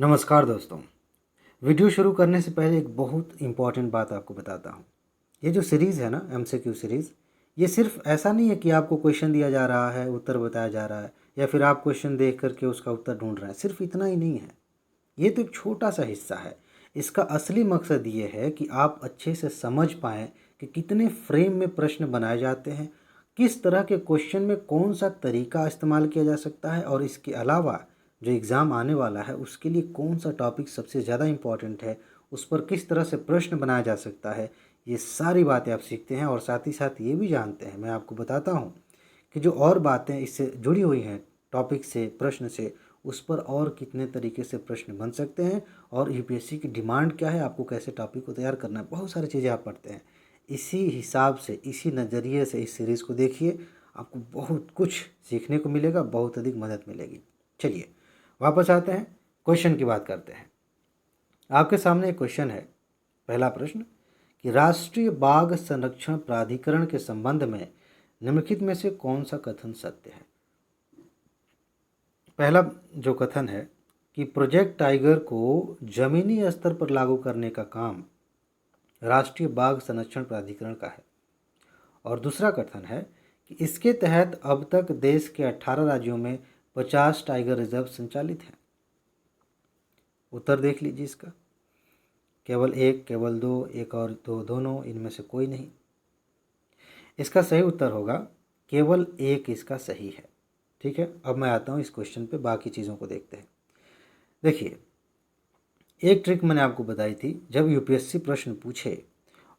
नमस्कार दोस्तों। वीडियो शुरू करने से पहले एक बहुत इम्पॉर्टेंट बात आपको बताता हूँ। ये जो सीरीज़ है ना, एमसीक्यू सीरीज़, ये सिर्फ ऐसा नहीं है कि आपको क्वेश्चन दिया जा रहा है, उत्तर बताया जा रहा है, या फिर आप क्वेश्चन देख करके उसका उत्तर ढूंढ रहे हैं। सिर्फ इतना ही नहीं है, ये तो एक छोटा सा हिस्सा है। इसका असली मकसद ये है कि आप अच्छे से समझ पाएँ कि कितने फ्रेम में प्रश्न बनाए जाते हैं, किस तरह के क्वेश्चन में कौन सा तरीका इस्तेमाल किया जा सकता है, और इसके अलावा जो एग्ज़ाम आने वाला है उसके लिए कौन सा टॉपिक सबसे ज़्यादा इम्पॉर्टेंट है, उस पर किस तरह से प्रश्न बनाया जा सकता है। ये सारी बातें आप सीखते हैं और साथ ही साथ ये भी जानते हैं, मैं आपको बताता हूँ कि जो और बातें इससे जुड़ी हुई हैं, टॉपिक से, प्रश्न से, उस पर और कितने तरीके से प्रश्न बन सकते हैं, और यूपीएससी की डिमांड क्या है, आपको कैसे टॉपिक को तैयार करना है, बहुत सारी चीज़ें आप पढ़ते हैं। इसी हिसाब से, इसी नज़रिए से इस सीरीज़ को देखिए, आपको बहुत कुछ सीखने को मिलेगा, बहुत अधिक मदद मिलेगी। चलिए वापस आते हैं, क्वेश्चन की बात करते हैं। आपके सामने एक क्वेश्चन है। पहला प्रश्न कि राष्ट्रीय बाघ संरक्षण प्राधिकरण के संबंध में निम्नलिखित में से कौन सा कथन सत्य है। पहला जो कथन है कि प्रोजेक्ट टाइगर को जमीनी स्तर पर लागू करने का काम राष्ट्रीय बाघ संरक्षण प्राधिकरण का है। और दूसरा कथन है कि इसके तहत अब तक देश के 18 राज्यों में 50 टाइगर रिजर्व संचालित हैं। उत्तर देख लीजिए इसका। केवल एक, केवल दो, एक और दो, दोनों, इनमें से कोई नहीं। इसका सही उत्तर होगा केवल एक, इसका सही है। ठीक है, अब मैं आता हूँ इस क्वेश्चन पे, बाकी चीज़ों को देखते हैं। देखिए, एक ट्रिक मैंने आपको बताई थी, जब यूपीएससी प्रश्न पूछे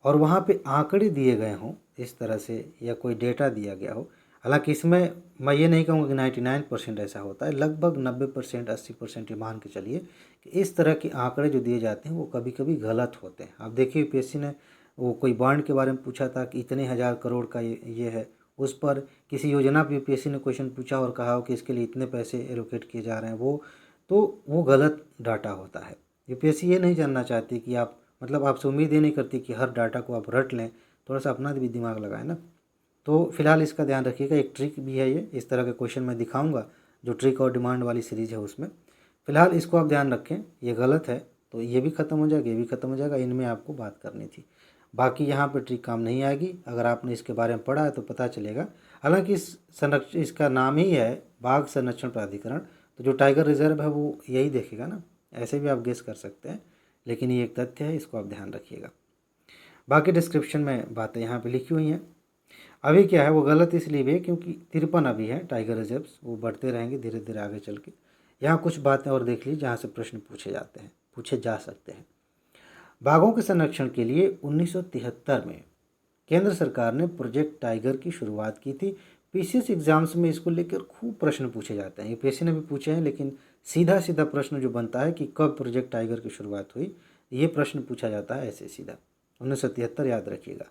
और वहाँ पे आंकड़े दिए गए हों इस तरह से, या कोई डेटा दिया गया हो, हालांकि इसमें मैं ये नहीं कहूँगा कि 99% ऐसा होता है, लगभग 90%, 80% ये मान के चलिए कि इस तरह के आंकड़े जो दिए जाते हैं वो कभी कभी गलत होते हैं। आप देखिए, यूपीएससी ने वो कोई बॉन्ड के बारे में पूछा था कि इतने हज़ार करोड़ का ये है, उस पर किसी योजना पर यूपीएससी ने क्वेश्चन पूछा और कहा हो कि इसके लिए इतने पैसे एलोकेट किए जा रहे हैं, वो गलत डाटा होता है। यूपीएससी ये नहीं जानना चाहती कि आप, मतलब आपसे उम्मीद ये नहीं करती कि हर डाटा को आप रट लें, थोड़ा सा अपना भी दिमाग लगाएं ना। तो फिलहाल इसका ध्यान रखिएगा। एक ट्रिक भी है ये, इस तरह के क्वेश्चन मैं दिखाऊंगा जो ट्रिक और डिमांड वाली सीरीज़ है उसमें। फिलहाल इसको आप ध्यान रखें, ये गलत है तो ये भी ख़त्म हो जाएगा, ये भी ख़त्म हो जाएगा, इनमें आपको बात करनी थी। बाकी यहाँ पर ट्रिक काम नहीं आएगी। अगर आपने इसके बारे में पढ़ा है तो पता चलेगा। हालांकि इसका नाम ही है बाघ संरक्षण प्राधिकरण, तो जो टाइगर रिजर्व है वो यही देखेगा ना, ऐसे भी आप गेस कर सकते हैं, लेकिन ये एक तथ्य है, इसको आप ध्यान रखिएगा। बाकी डिस्क्रिप्शन में बातें यहाँ पे लिखी हुई हैं। अभी क्या है, वो गलत इसलिए भी है क्योंकि 53 अभी है टाइगर रिजर्व्स, वो बढ़ते रहेंगे धीरे धीरे आगे चल के। यहाँ कुछ बातें और देख लीजिए जहाँ से प्रश्न पूछे जा सकते हैं। बाघों के संरक्षण के लिए 1973 में केंद्र सरकार ने प्रोजेक्ट टाइगर की शुरुआत की थी। पीसीएस एग्जाम्स में इसको लेकर खूब प्रश्न पूछे जाते हैं, यूपीएससी ने भी पूछे हैं, लेकिन सीधा सीधा प्रश्न जो बनता है कि कब प्रोजेक्ट टाइगर की शुरुआत हुई, ये प्रश्न पूछा जाता है ऐसे सीधा। 1973 याद रखिएगा।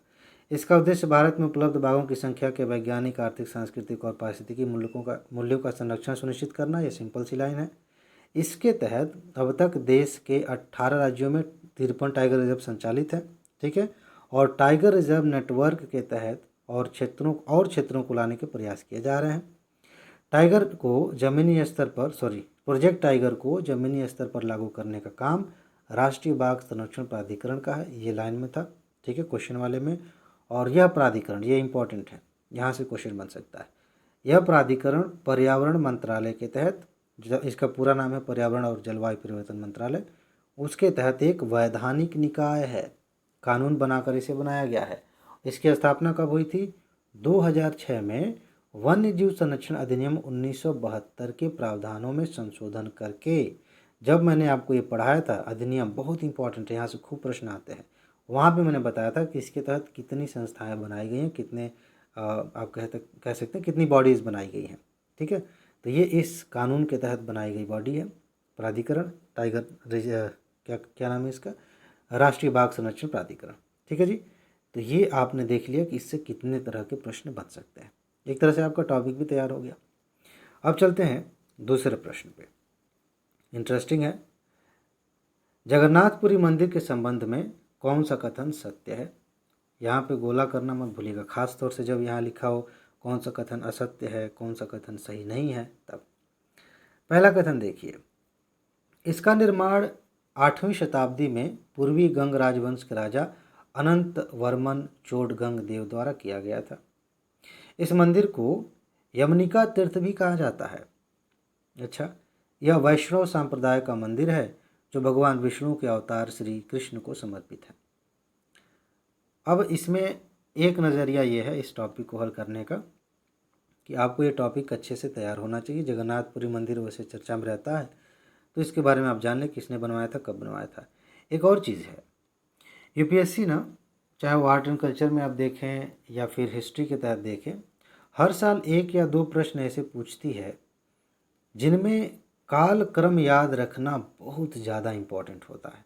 इसका उद्देश्य भारत में उपलब्ध बाघों की संख्या के वैज्ञानिक, आर्थिक, सांस्कृतिक और पारिस्थितिकी मूल्यों का संरक्षण सुनिश्चित करना। यह सिंपल सी लाइन है। इसके तहत अब तक देश के 18 राज्यों में 53 टाइगर रिजर्व संचालित है। ठीक है, और टाइगर रिजर्व नेटवर्क के तहत और क्षेत्रों को लाने के प्रयास किए जा रहे हैं। प्रोजेक्ट टाइगर को जमीनी स्तर पर लागू करने का काम राष्ट्रीय बाघ संरक्षण प्राधिकरण का है। ये लाइन में था, ठीक है, क्वेश्चन वाले में। और यह प्राधिकरण, ये इंपॉर्टेंट है, यहाँ से क्वेश्चन बन सकता है। यह प्राधिकरण पर्यावरण मंत्रालय के तहत, इसका पूरा नाम है पर्यावरण और जलवायु परिवर्तन मंत्रालय, उसके तहत एक वैधानिक निकाय है। कानून बनाकर इसे बनाया गया है। इसकी स्थापना कब हुई थी? 2006 में वन्य जीव संरक्षण अधिनियम 1972 के प्रावधानों में संशोधन करके। जब मैंने आपको ये पढ़ाया था, अधिनियम बहुत इंपॉर्टेंट है, यहाँ से खूब प्रश्न आते हैं, वहाँ पे मैंने बताया था कि इसके तहत कितनी संस्थाएं बनाई गई हैं, कितने आप कह सकते हैं कितनी बॉडीज़ बनाई गई हैं। ठीक है, तो ये इस कानून के तहत बनाई गई बॉडी है, प्राधिकरण टाइगर क्या नाम है इसका? राष्ट्रीय बाघ संरक्षण प्राधिकरण। ठीक है जी, तो ये आपने देख लिया कि इससे कितने तरह के प्रश्न बन सकते हैं। एक तरह से आपका टॉपिक भी तैयार हो गया। अब चलते हैं दूसरे प्रश्न पे। इंटरेस्टिंग है। जगन्नाथपुरी मंदिर के संबंध में कौन सा कथन सत्य है? यहाँ पे गोला करना मत भूलिएगा, खास तौर से जब यहाँ लिखा हो कौन सा कथन असत्य है, कौन सा कथन सही नहीं है, तब। पहला कथन देखिए, इसका निर्माण 8वीं शताब्दी में पूर्वी गंग राजवंश के राजा अनंत वर्मन चोडगंग देव द्वारा किया गया था। इस मंदिर को यमनिका तीर्थ भी कहा जाता है। अच्छा, यह वैष्णव संप्रदाय का मंदिर है जो भगवान विष्णु के अवतार श्री कृष्ण को समर्पित है। अब इसमें एक नज़रिया ये है इस टॉपिक को हल करने का कि आपको ये टॉपिक अच्छे से तैयार होना चाहिए। जगन्नाथपुरी मंदिर वैसे चर्चा में रहता है, तो इसके बारे में आप जान लें किसने बनवाया था, कब बनवाया था। एक और चीज़ है, यूपीएससी ना, चाहे वो आर्ट एंड कल्चर में आप देखें या फिर हिस्ट्री के तहत देखें, हर साल एक या दो प्रश्न ऐसे पूछती है जिनमें काल क्रम याद रखना बहुत ज़्यादा इम्पोर्टेंट होता है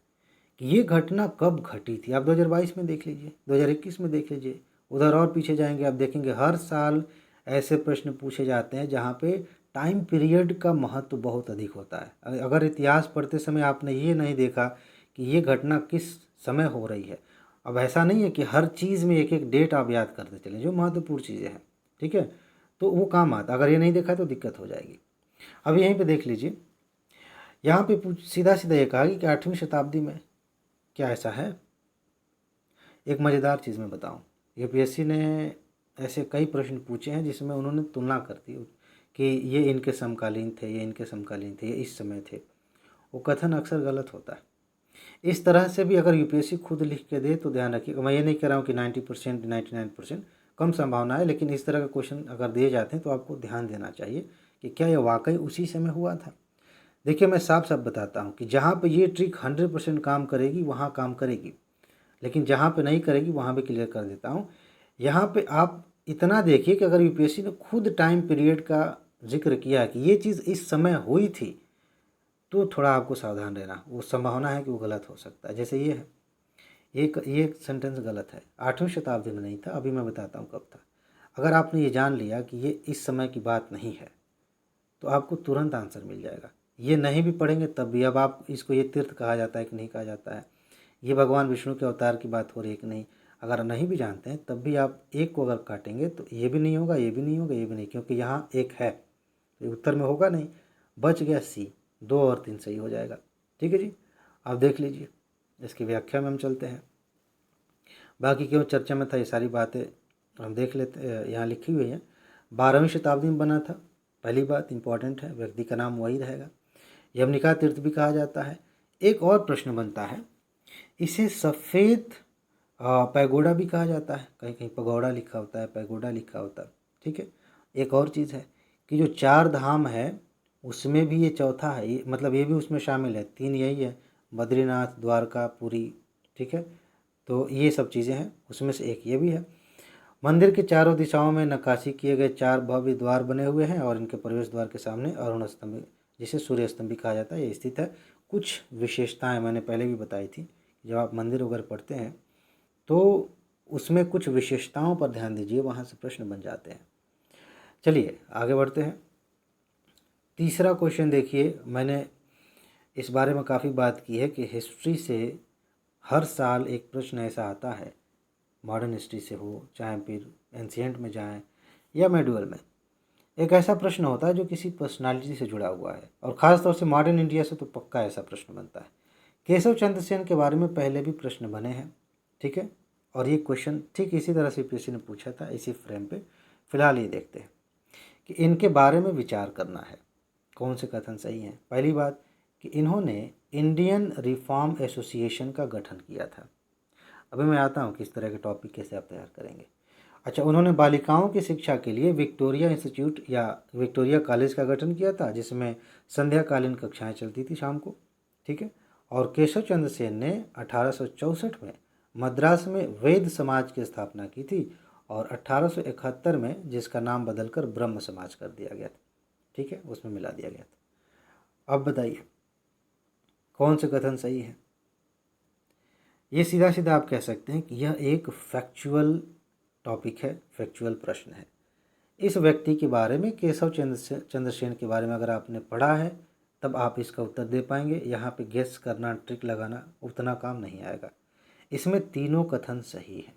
कि ये घटना कब घटी थी। आप 2022 में देख लीजिए, 2021 में देख लीजिए, उधर और पीछे जाएंगे आप देखेंगे हर साल ऐसे प्रश्न पूछे जाते हैं जहाँ पे टाइम पीरियड का महत्व बहुत अधिक होता है। अगर इतिहास पढ़ते समय आपने ये नहीं देखा कि ये घटना किस समय हो रही है, अब ऐसा नहीं है कि हर चीज़ में एक एक डेट आप याद करते चलें, जो महत्वपूर्ण चीज़ें हैं, ठीक है, तो वो काम आता। अगर ये नहीं देखा तो दिक्कत हो जाएगी। अब यहीं पे देख लीजिए, यहाँ पे सीधा सीधा ये कहा कि 8वीं शताब्दी में क्या ऐसा है। एक मज़ेदार चीज़ मैं बताऊँ, यूपीएससी ने ऐसे कई प्रश्न पूछे हैं जिसमें उन्होंने तुलना कर दी कि ये इनके समकालीन थे, ये इनके समकालीन थे, ये इस समय थे। वो कथन अक्सर गलत होता है। इस तरह से भी अगर यूपीएससी खुद लिख के दे तो ध्यान रखिएगा। मैं ये नहीं कह रहा हूँ कि 90% 99% कम संभावना है, लेकिन इस तरह का क्वेश्चन अगर दिए जाते हैं तो आपको ध्यान देना चाहिए कि क्या यह वाकई उसी समय हुआ था। देखिए, मैं साफ साफ बताता हूँ कि जहाँ पे ये ट्रिक 100% काम करेगी वहाँ काम करेगी, लेकिन जहाँ पे नहीं करेगी वहाँ भी क्लियर कर देता हूँ। यहाँ पे आप इतना देखिए कि अगर यूपीएससी ने खुद टाइम पीरियड का जिक्र किया कि ये चीज़ इस समय हुई थी, तो थोड़ा आपको सावधान रहना, वो संभावना है कि वो गलत हो सकता है। जैसे ये है, ये सेंटेंस गलत है, 8वीं शताब्दी में नहीं था, अभी मैं बताता हूँ कब था। अगर आपने ये जान लिया कि ये इस समय की बात नहीं है तो आपको तुरंत आंसर मिल जाएगा। ये नहीं भी पढ़ेंगे तब भी, अब आप इसको ये तीर्थ कहा जाता है कि नहीं कहा जाता है, ये भगवान विष्णु के अवतार की बात हो रही है कि नहीं, अगर नहीं भी जानते हैं तब भी आप एक को अगर काटेंगे तो ये भी नहीं होगा, ये भी नहीं होगा, ये भी नहीं, क्योंकि यहाँ एक है तो उत्तर में होगा नहीं, बच गया सी, 2 और 3 सही हो जाएगा। ठीक है जी, आप देख लीजिए। इसकी व्याख्या में हम चलते हैं, बाकी क्यों चर्चा में था ये सारी बातें हम देख लेते, यहाँ लिखी हुई है। 12वीं शताब्दी में बना था, पहली बात इंपॉर्टेंट है, व्यक्ति का नाम वही रहेगा। यमनिका तीर्थ भी कहा जाता है। एक और प्रश्न बनता है, इसे सफ़ेद पैगोडा भी कहा जाता है, कहीं कहीं पगोड़ा लिखा होता है, पैगोडा लिखा होता है, ठीक है। एक और चीज़ है कि जो 4 धाम है उसमें भी ये चौथा है, ये मतलब ये भी उसमें शामिल है। 3 यही है, बद्रीनाथ, द्वारका, पुरी, ठीक है। तो ये सब चीज़ें हैं, उसमें से एक ये भी है। मंदिर के चारों दिशाओं में नक्काशी किए गए 4 भव्य द्वार बने हुए हैं और इनके प्रवेश द्वार के सामने अरुण स्तंभ, जिसे सूर्य स्तंभ भी कहा जाता है, ये स्थित है। कुछ विशेषताएं मैंने पहले भी बताई थी, जब आप मंदिर वगैरह पढ़ते हैं तो उसमें कुछ विशेषताओं पर ध्यान दीजिए, वहाँ से प्रश्न बन जाते हैं। चलिए आगे बढ़ते हैं। तीसरा क्वेश्चन देखिए, मैंने इस बारे में काफ़ी बात की है कि हिस्ट्री से हर साल एक प्रश्न ऐसा आता है, मॉडर्न हिस्ट्री से हो चाहे फिर एंशिएंट में जाएं या मेडुअल में, एक ऐसा प्रश्न होता है जो किसी पर्सनालिटी से जुड़ा हुआ है, और ख़ास तौर से मॉडर्न इंडिया से तो पक्का ऐसा प्रश्न बनता है। केशव चंद्र सेन के बारे में पहले भी प्रश्न बने हैं, ठीक है, और ये क्वेश्चन ठीक इसी तरह से यूपीएससी ने पूछा था, इसी फ्रेम पे। फिलहाल ये देखते हैं कि इनके बारे में विचार करना है, कौन से कथन सही हैं। पहली बात कि इन्होंने इंडियन रिफॉर्म एसोसिएशन का गठन किया था। अभी मैं आता हूँ किस तरह के टॉपिक कैसे आप तैयार करेंगे। अच्छा, उन्होंने बालिकाओं की शिक्षा के लिए विक्टोरिया इंस्टीट्यूट या विक्टोरिया कॉलेज का गठन किया था, जिसमें संध्याकालीन कक्षाएं चलती थी शाम को, ठीक है। और केशव चंद्र सेन ने 1864 में मद्रास में वैद्य समाज की स्थापना की थी और 1871 में जिसका नाम बदलकर ब्रह्म समाज कर दिया गया था, ठीक है, उसमें मिला दिया गया था। अब बताइए कौन से कथन सही है। ये सीधा सीधा आप कह सकते हैं कि यह एक फैक्चुअल टॉपिक है, फैक्चुअल प्रश्न है। इस व्यक्ति के बारे में, केशव चंद्र सेन के बारे में अगर आपने पढ़ा है तब आप इसका उत्तर दे पाएंगे। यहाँ पे गेस करना, ट्रिक लगाना उतना काम नहीं आएगा। इसमें तीनों कथन सही हैं,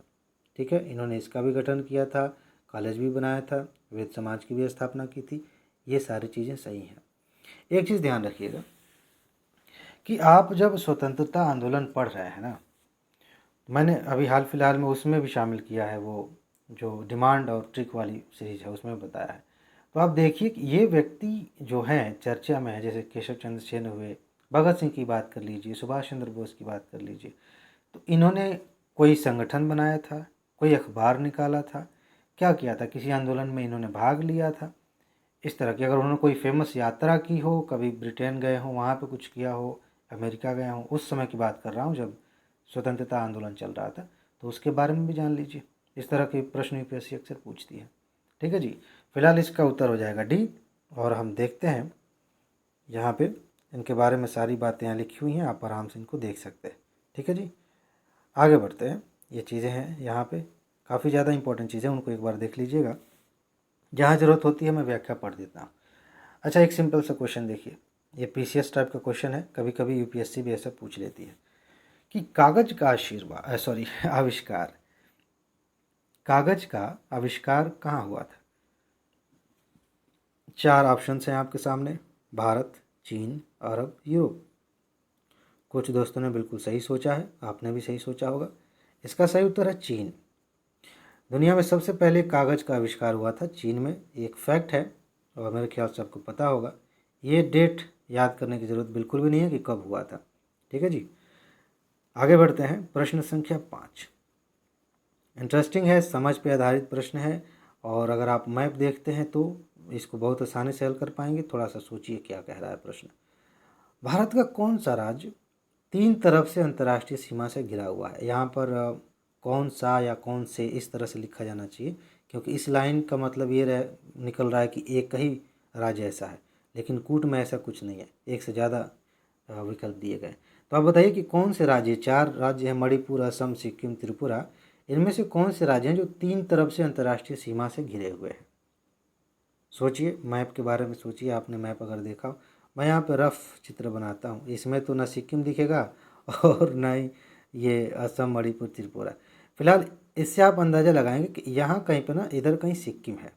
ठीक है। इन्होंने इसका भी गठन किया था, कॉलेज भी बनाया था, वेद समाज की भी स्थापना की थी, ये सारी चीज़ें सही हैं। एक चीज़ ध्यान रखिएगा, कि आप जब स्वतंत्रता आंदोलन पढ़ रहे हैं ना, मैंने अभी हाल फिलहाल में उसमें भी शामिल किया है, वो जो डिमांड और ट्रिक वाली सीरीज है उसमें बताया है। तो आप देखिए कि ये व्यक्ति जो हैं चर्चा में है, जैसे केशव चंद्र सेन हुए, भगत सिंह की बात कर लीजिए, सुभाष चंद्र बोस की बात कर लीजिए, तो इन्होंने कोई संगठन बनाया था, कोई अखबार निकाला था, क्या किया था, किसी आंदोलन में इन्होंने भाग लिया था, इस तरह की। अगर उन्होंने कोई फेमस यात्रा की हो, कभी ब्रिटेन गए हों, वहाँ पे कुछ किया हो, अमेरिका गए हों, उस समय की बात कर रहा हूँ जब स्वतंत्रता आंदोलन चल रहा था, तो उसके बारे में भी जान लीजिए। इस तरह के प्रश्न यूपीएससी अक्सर पूछती है। ठीक है जी, फिलहाल इसका उत्तर हो जाएगा डी। और हम देखते हैं यहाँ पे इनके बारे में सारी बातें यहाँ लिखी हुई हैं, आप आराम से इनको देख सकते हैं। ठीक है जी, आगे बढ़ते हैं। ये चीज़ें हैं यहाँ पे काफ़ी ज़्यादा इंपॉर्टेंट चीज़ें, उनको एक बार देख लीजिएगा, जहाँ ज़रूरत होती है मैं व्याख्या पढ़ देता हूँ। अच्छा, एक सिंपल सा क्वेश्चन देखिए, ये पीसीएस टाइप का क्वेश्चन है, कभी कभी यूपीएससी भी ऐसा पूछ लेती है कि कागज का आविष्कार, कागज का आविष्कार कहाँ हुआ था। 4 ऑप्शन हैं आपके सामने, भारत, चीन, अरब, यूरोप। कुछ दोस्तों ने बिल्कुल सही सोचा है, आपने भी सही सोचा होगा। इसका सही उत्तर है चीन। दुनिया में सबसे पहले कागज़ का आविष्कार हुआ था चीन में। एक फैक्ट है और मेरे ख्याल से आपको पता होगा। ये डेट याद करने की ज़रूरत बिल्कुल भी नहीं है कि कब हुआ था। ठीक है जी, आगे बढ़ते हैं। प्रश्न संख्या 5 इंटरेस्टिंग है, समझ पे आधारित प्रश्न है, और अगर आप मैप देखते हैं तो इसको बहुत आसानी से हल कर पाएंगे। थोड़ा सा सोचिए क्या कह रहा है प्रश्न। भारत का कौन सा राज्य 3 तरफ से अंतर्राष्ट्रीय सीमा से घिरा हुआ है। यहाँ पर कौन सा या कौन से इस तरह से लिखा जाना चाहिए, क्योंकि इस लाइन का मतलब ये निकल रहा है कि एक ही राज्य ऐसा है, लेकिन कूट में ऐसा कुछ नहीं है, एक से ज़्यादा विकल्प दिए गए। तो आप बताइए कि कौन से राज्य, 4 राज्य हैं, मणिपुर, असम, सिक्किम, त्रिपुरा, इनमें से कौन से राज्य हैं जो 3 तरफ से अंतर्राष्ट्रीय सीमा से घिरे हुए हैं। सोचिए, मैप के बारे में सोचिए, आपने मैप अगर देखा हो। मैं यहाँ पे रफ चित्र बनाता हूँ, इसमें तो ना सिक्किम दिखेगा और ना ही ये असम, मणिपुर, त्रिपुरा। फिलहाल इससे आप अंदाज़ा लगाएंगे कि यहाँ कहीं पर ना, इधर कहीं सिक्किम है।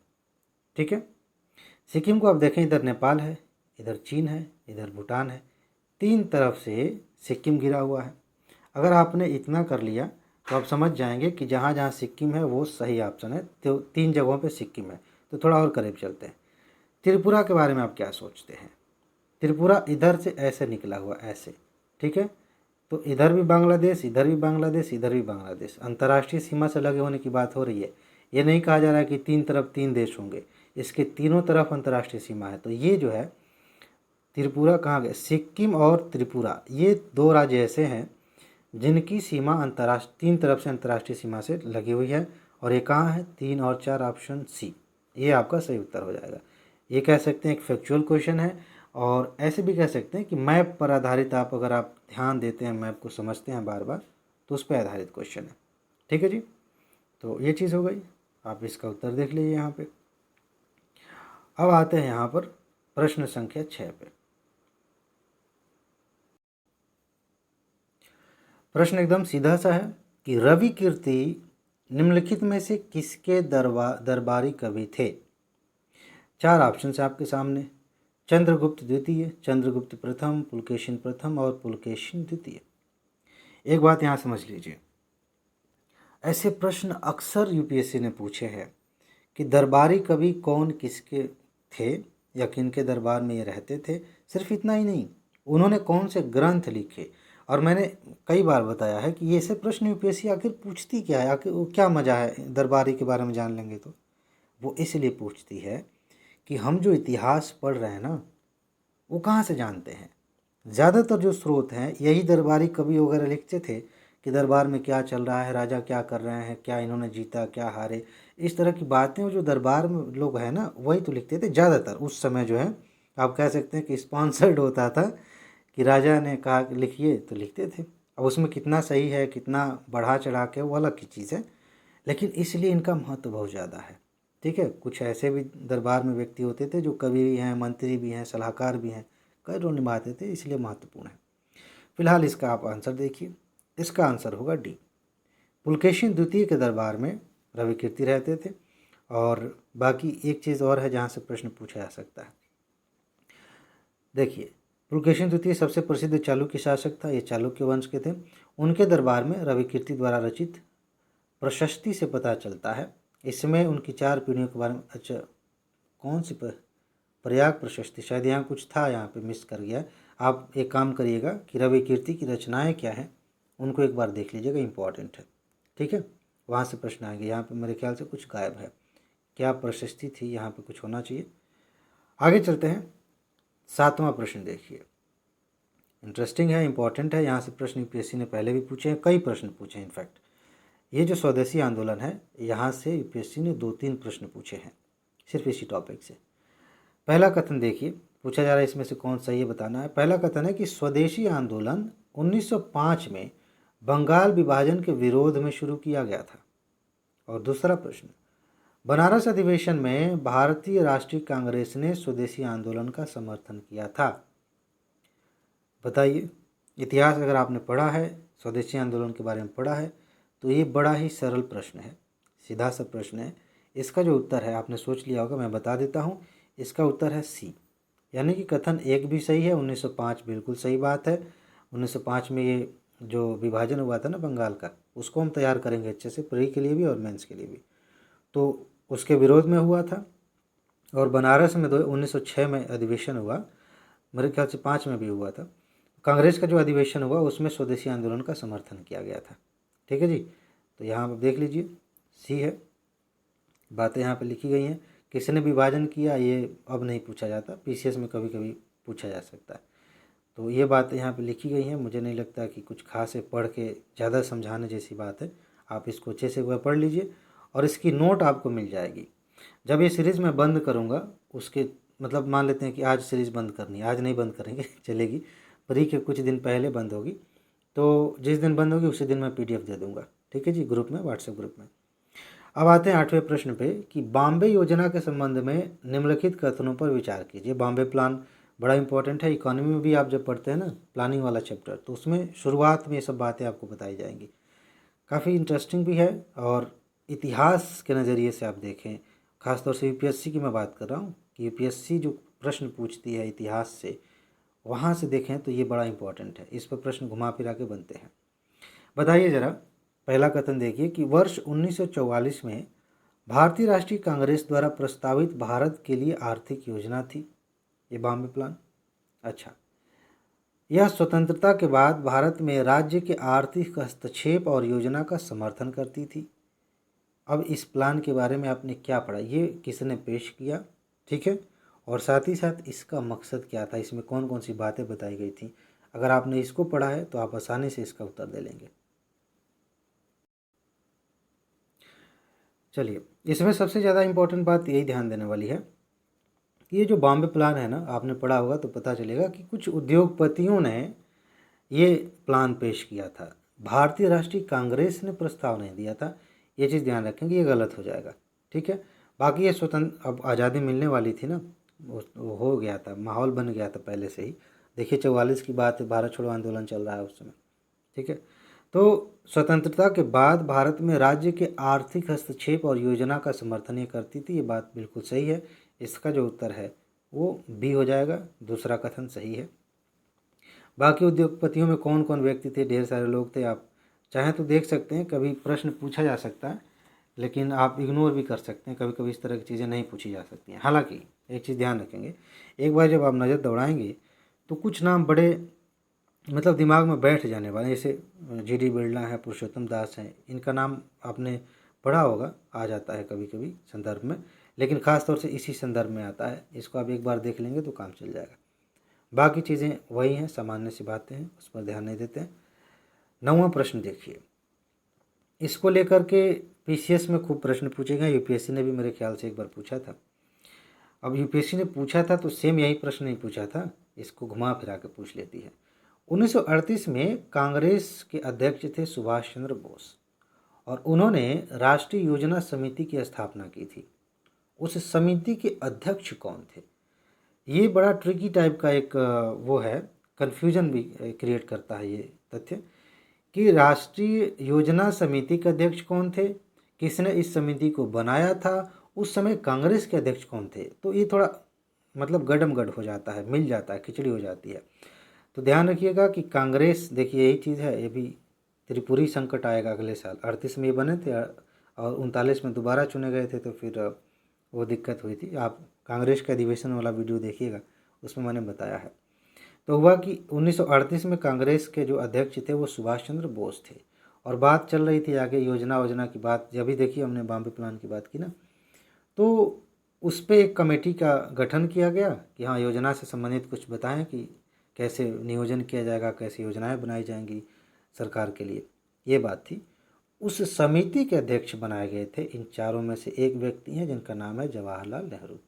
ठीक है, सिक्किम को आप देखें, इधर नेपाल है, इधर चीन है, इधर भूटान है, 3 तरफ से सिक्किम घिरा हुआ है। अगर आपने इतना कर लिया तो आप समझ जाएंगे कि जहाँ जहाँ सिक्किम है वो सही ऑप्शन है, तो 3 जगहों पे सिक्किम है। तो थोड़ा और करीब चलते हैं। त्रिपुरा के बारे में आप क्या सोचते हैं। त्रिपुरा इधर से ऐसे निकला हुआ, ऐसे। ठीक है, तो इधर भी बांग्लादेश, इधर भी बांग्लादेश, इधर भी बांग्लादेश, अंतर्राष्ट्रीय सीमा से लगे होने की बात हो रही है। ये नहीं कहा जा रहा है कि 3 तरफ 3 देश होंगे, इसके तीनों तरफ अंतर्राष्ट्रीय सीमा है। तो ये जो है त्रिपुरा कहाँ गए, सिक्किम और त्रिपुरा, ये 2 राज्य ऐसे हैं जिनकी सीमा अंतर्राष्ट्रीय 3 तरफ से अंतर्राष्ट्रीय सीमा से लगी हुई है। और ये कहाँ है, 3 और 4, ऑप्शन सी, ये आपका सही उत्तर हो जाएगा। ये कह सकते हैं एक फैक्चुअल क्वेश्चन है, और ऐसे भी कह सकते हैं कि मैप पर आधारित, आप अगर आप ध्यान देते हैं, मैप को समझते हैं बार बार, तो उस पर आधारित क्वेश्चन है। ठीक है जी, तो ये चीज़ हो गई, आप इसका उत्तर देख लीजिए यहाँ पे। अब आते हैं यहाँ पर प्रश्न संख्या 6 पे। प्रश्न एकदम सीधा सा है कि रवि कीर्ति निम्नलिखित में से किसके दरबारी कवि थे। 4 ऑप्शन है आपके सामने, चंद्रगुप्त द्वितीय, चंद्रगुप्त प्रथम, पुलकेशिन प्रथम और पुलकेशिन द्वितीय। एक बात यहाँ समझ लीजिए, ऐसे प्रश्न अक्सर यूपीएससी ने पूछे हैं कि दरबारी कवि कौन किसके थे या किनके दरबार में ये रहते थे। सिर्फ इतना ही नहीं, उन्होंने कौन से ग्रंथ लिखे। और मैंने कई बार बताया है कि ये ऐसे प्रश्न यूपीएससी आखिर पूछती क्या है, आखिर वो क्या मज़ा है दरबारी के बारे में जान लेंगे तो। वो इसलिए पूछती है कि हम जो इतिहास पढ़ रहे हैं ना, वो कहाँ से जानते हैं। ज़्यादातर जो स्रोत हैं यही दरबारी कवि वगैरह लिखते थे कि दरबार में क्या चल रहा है, राजा क्या कर रहे हैं, क्या इन्होंने जीता, क्या हारे, इस तरह की बातें। जो दरबार में लोग हैं ना, वही तो लिखते थे ज़्यादातर। उस समय जो है आप कह सकते हैं कि स्पॉन्सर्ड होता था, कि राजा ने कहा कि लिखिए तो लिखते थे। अब उसमें कितना सही है, कितना बढ़ा चढ़ा के, वो अलग की चीज़ है, लेकिन इसलिए इनका महत्व बहुत ज़्यादा है। ठीक है, कुछ ऐसे भी दरबार में व्यक्ति होते थे जो कवि भी हैं, मंत्री भी हैं, सलाहकार भी हैं, कई रोल निभाते थे, इसलिए महत्वपूर्ण है। फिलहाल इसका आप आंसर देखिए, इसका आंसर होगा डी। पुलकेशिन द्वितीय के दरबार में रवि कीर्ति रहते थे। और बाकी एक चीज़ और है जहाँ से प्रश्न पूछा जा सकता है। देखिए, पुलकेशिन द्वितीय सबसे प्रसिद्ध चालुक्य शासक था, ये चालुक्य वंश के थे। उनके दरबार में रविकीर्ति द्वारा रचित प्रशस्ति से पता चलता है। इसमें उनकी 4 पीढ़ियों के बारे में, अच्छा कौन सी प्रयाग प्रशस्ति, शायद यहाँ कुछ था, यहाँ पे मिस कर गया। आप एक काम करिएगा कि रविकीर्ति की रचनाएं क्या हैं उनको एक बार देख लीजिएगा, इंपॉर्टेंट है, ठीक है। वहाँ से प्रश्न आएंगे। यहाँ पे मेरे ख्याल से कुछ गायब है, क्या प्रशस्ति थी, यहाँ पे कुछ होना चाहिए। आगे चलते हैं। 7वां प्रश्न देखिए, इंटरेस्टिंग है, इंपॉर्टेंट है। यहाँ से प्रश्न यूपीएससी ने पहले भी पूछे हैं, कई प्रश्न पूछे हैं इनफैक्ट। ये जो स्वदेशी आंदोलन है, यहाँ से यूपीएससी ने 2-3 प्रश्न पूछे हैं सिर्फ इसी टॉपिक से। पहला कथन देखिए, पूछा जा रहा है इसमें से कौन सही है बताना है। पहला कथन है कि स्वदेशी आंदोलन 1905 में बंगाल विभाजन के विरोध में शुरू किया गया था। और दूसरा प्रश्न, बनारस अधिवेशन में भारतीय राष्ट्रीय कांग्रेस ने स्वदेशी आंदोलन का समर्थन किया था। बताइए, इतिहास अगर आपने पढ़ा है, स्वदेशी आंदोलन के बारे में पढ़ा है, तो ये बड़ा ही सरल प्रश्न है, सीधा सा प्रश्न है। इसका जो उत्तर है आपने सोच लिया होगा, मैं बता देता हूँ। इसका उत्तर है सी, यानी कि कथन 1 भी सही है। 1905 बिल्कुल सही बात है। 1905 में ये जो विभाजन हुआ था ना बंगाल का, उसको हम तैयार करेंगे अच्छे से, प्री के लिए भी और मेंस के लिए भी, तो उसके विरोध में हुआ था। और बनारस में 1906 में अधिवेशन हुआ, मेरे ख्याल से 5 में भी हुआ था। कांग्रेस का जो अधिवेशन हुआ उसमें स्वदेशी आंदोलन का समर्थन किया गया था, ठीक है जी। तो यहाँ आप देख लीजिए, सी है। बातें यहाँ पे लिखी गई हैं। किसने विभाजन किया ये अब नहीं पूछा जाता, पीसीएस में कभी कभी पूछा जा सकता है। तो ये बातें यहाँ पे लिखी गई हैं। मुझे नहीं लगता कि कुछ खास है, पढ़ के ज़्यादा समझाने जैसी बात है। आप इसको अच्छे से पढ़ लीजिए और इसकी नोट आपको मिल जाएगी। जब ये सीरीज़ मैं बंद करूँगा, उसके मतलब मान लेते हैं कि आज सीरीज़ बंद करनी है, आज नहीं बंद करेंगे चलेगी, प्री के कुछ दिन पहले बंद होगी, तो जिस दिन बंद होगी उसी दिन मैं पीडीएफ दे दूँगा, ठीक है जी, ग्रुप में, व्हाट्सएप ग्रुप में। अब आते हैं 8वें प्रश्न पे कि बॉम्बे योजना के संबंध में निम्नलिखित कथनों पर विचार कीजिए। बॉम्बे प्लान बड़ा इंपॉर्टेंट है, इकोनॉमी में भी आप जब पढ़ते हैं ना प्लानिंग वाला चैप्टर, तो उसमें शुरुआत में ये सब बातें आपको बताई जाएंगी। काफ़ी इंटरेस्टिंग भी है, और इतिहास के नज़रिए से आप देखें, खासतौर से यूपीएससी की मैं बात कर रहा हूँ कि यूपीएससी जो प्रश्न पूछती है इतिहास से, वहाँ से देखें तो ये बड़ा इंपॉर्टेंट है। इस पर प्रश्न घुमा फिरा के बनते हैं। बताइए ज़रा, पहला कथन देखिए कि वर्ष 1944 में भारतीय राष्ट्रीय कांग्रेस द्वारा प्रस्तावित भारत के लिए आर्थिक योजना थी ये बॉम्बे प्लान। अच्छा, यह स्वतंत्रता के बाद भारत में राज्य के आर्थिक हस्तक्षेप और योजना का समर्थन करती थी। अब इस प्लान के बारे में आपने क्या पढ़ा, ये किसने पेश किया, ठीक है, और साथ ही साथ इसका मकसद क्या था, इसमें कौन कौन सी बातें बताई गई थी। अगर आपने इसको पढ़ा है तो आप आसानी से इसका उत्तर दे लेंगे। चलिए, इसमें सबसे ज़्यादा इम्पोर्टेंट बात यही ध्यान देने वाली है कि ये जो बॉम्बे प्लान है ना, आपने पढ़ा होगा तो पता चलेगा कि कुछ उद्योगपतियों ने ये प्लान पेश किया था, भारतीय राष्ट्रीय कांग्रेस ने प्रस्ताव नहीं दिया था। ये चीज़ ध्यान रखेंगे, ये गलत हो जाएगा, ठीक है। बाकी ये स्वतंत्र, अब आज़ादी मिलने वाली थी ना, वो हो गया था, माहौल बन गया था पहले से ही। देखिए 44 की बात है, भारत छोड़ो आंदोलन चल रहा है उस समय, ठीक है। तो स्वतंत्रता के बाद भारत में राज्य के आर्थिक हस्तक्षेप और योजना का समर्थन ये करती थी, ये बात बिल्कुल सही है। इसका जो उत्तर है वो बी हो जाएगा, दूसरा कथन सही है। बाकी उद्योगपतियों में कौन कौन व्यक्ति थे, ढेर सारे लोग थे। आप चाहें तो देख सकते हैं, कभी प्रश्न पूछा जा सकता है, लेकिन आप इग्नोर भी कर सकते हैं, कभी कभी इस तरह की चीज़ें नहीं पूछी जा सकती हैं। हालांकि एक चीज़ ध्यान रखेंगे, एक बार जब आप नज़र दौड़ाएंगे तो कुछ नाम बड़े मतलब दिमाग में बैठ जाने वाले, जैसे जीडी बिरला है, पुरुषोत्तम दास हैं, इनका नाम आपने पढ़ा होगा, आ जाता है कभी कभी संदर्भ में, लेकिन ख़ास तौर से इसी संदर्भ में आता है। इसको आप एक बार देख लेंगे तो काम चल जाएगा। बाकी चीज़ें वही हैं, सामान्य सी बातें हैं, उस पर ध्यान नहीं देते हैं। 9वां प्रश्न देखिए, इसको लेकर के पीसीएस में खूब प्रश्न पूछे गए, यूपीएससी ने भी मेरे ख्याल से एक बार पूछा था। अब यूपीएससी ने पूछा था तो सेम यही प्रश्न नहीं पूछा था, इसको घुमा फिरा के पूछ लेती है। 1938 में कांग्रेस के अध्यक्ष थे सुभाष चंद्र बोस, और उन्होंने राष्ट्रीय योजना समिति की स्थापना की थी। उस समिति के अध्यक्ष कौन थे? ये बड़ा ट्रिकी टाइप का एक वो है, कन्फ्यूजन भी क्रिएट करता है ये तथ्य कि राष्ट्रीय योजना समिति के अध्यक्ष कौन थे, किसने इस समिति को बनाया था, उस समय कांग्रेस के अध्यक्ष कौन थे। तो ये थोड़ा मतलब गडमगड हो जाता है, मिल जाता है, खिचड़ी हो जाती है। तो ध्यान रखिएगा कि कांग्रेस, देखिए यही चीज़ है, ये भी त्रिपुरी संकट आएगा अगले साल। 38 में ये बने थे और 39 में दोबारा चुने गए थे, तो फिर वो दिक्कत हुई थी। आप कांग्रेस का अधिवेशन वाला वीडियो देखिएगा, उसमें मैंने बताया है। तो हुआ कि 1938 में कांग्रेस के जो अध्यक्ष थे वो सुभाष चंद्र बोस थे, और बात चल रही थी आगे योजना की बात। जब भी देखिए हमने बॉम्बे प्लान की बात की ना, तो उस पर एक कमेटी का गठन किया गया कि हाँ, योजना से संबंधित कुछ बताएं कि कैसे नियोजन किया जाएगा, कैसे योजनाएं बनाई जाएंगी सरकार के लिए, ये बात थी। उस समिति के अध्यक्ष बनाए गए थे इन चारों में से एक व्यक्ति हैं जिनका नाम है जवाहरलाल नेहरू।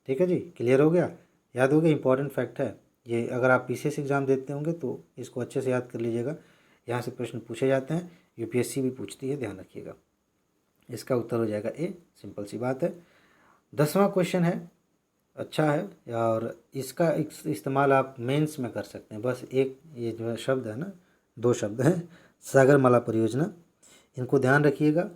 ठीक है जी, क्लियर हो गया, याद हो गया, इंपॉर्टेंट फैक्ट है ये। अगर आप पीसीएस एग्ज़ाम देते होंगे तो इसको अच्छे से याद कर लीजिएगा, यहाँ से प्रश्न पूछे जाते हैं, यूपीएससी भी पूछती है, ध्यान रखिएगा। इसका उत्तर हो जाएगा ए, सिंपल सी बात है। 10वां क्वेश्चन है, अच्छा है, और इसका इस्तेमाल आप मेंस में कर सकते हैं। बस एक ये जो है शब्द है ना, 2 शब्द हैं, सागरमाला परियोजना, इनको ध्यान रखिएगा।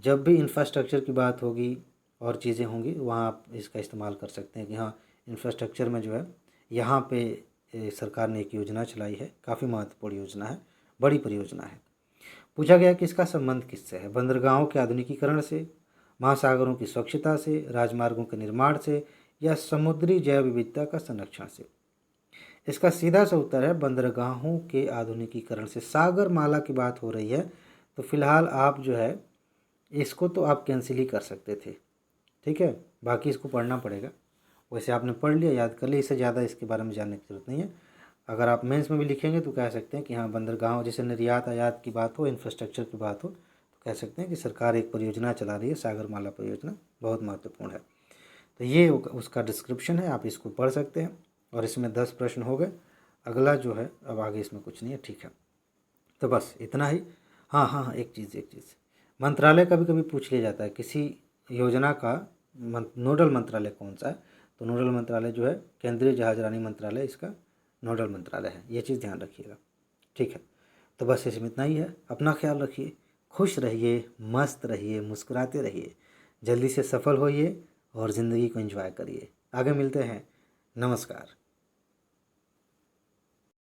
जब भी इंफ्रास्ट्रक्चर की बात होगी और चीज़ें होंगी, वहाँ आप इसका इस्तेमाल कर सकते हैं कि हाँ, इंफ्रास्ट्रक्चर में जो है यहाँ पे सरकार ने एक योजना चलाई है, काफ़ी महत्वपूर्ण योजना है, बड़ी परियोजना है। पूछा गया कि इसका संबंध किससे है, बंदरगाहों के आधुनिकीकरण से, महासागरों की स्वच्छता से, राजमार्गों के निर्माण से, या समुद्री जैव विविधता का संरक्षण से। इसका सीधा सा उत्तर है बंदरगाहों के आधुनिकीकरण से। सागरमाला की बात हो रही है, तो फिलहाल आप जो है इसको तो आप कैंसिल ही कर सकते थे, ठीक है, बाकी इसको पढ़ना पड़ेगा। वैसे आपने पढ़ लिया, याद कर लिया, इससे ज़्यादा इसके बारे में जानने की ज़रूरत नहीं है। अगर आप मेंस में भी लिखेंगे तो कह सकते हैं कि हाँ, बंदरगाहों जैसे निर्यात आयात की बात हो, इंफ्रास्ट्रक्चर की बात हो, तो कह सकते हैं कि सरकार एक परियोजना चला रही है, सागरमाला परियोजना, बहुत महत्वपूर्ण है। तो ये उसका डिस्क्रिप्शन है, आप इसको पढ़ सकते हैं। और इसमें 10 प्रश्न हो गए। अगला जो है, अब आगे इसमें कुछ नहीं है, ठीक है, तो बस इतना ही। हाँ हाँ हाँ, एक चीज़, मंत्रालय कभी कभी पूछ लिया जाता है किसी योजना का नोडल मंत्रालय कौन सा है, तो नोडल मंत्रालय जो है केंद्रीय जहाजरानी मंत्रालय इसका नोडल मंत्रालय है, ये चीज़ ध्यान रखिएगा, ठीक है। तो बस इसमें इतना ही है। अपना ख्याल रखिए, खुश रहिए, मस्त रहिए, मुस्कुराते रहिए, जल्दी से सफल होइए और ज़िंदगी को एंजॉय करिए। आगे मिलते हैं, नमस्कार।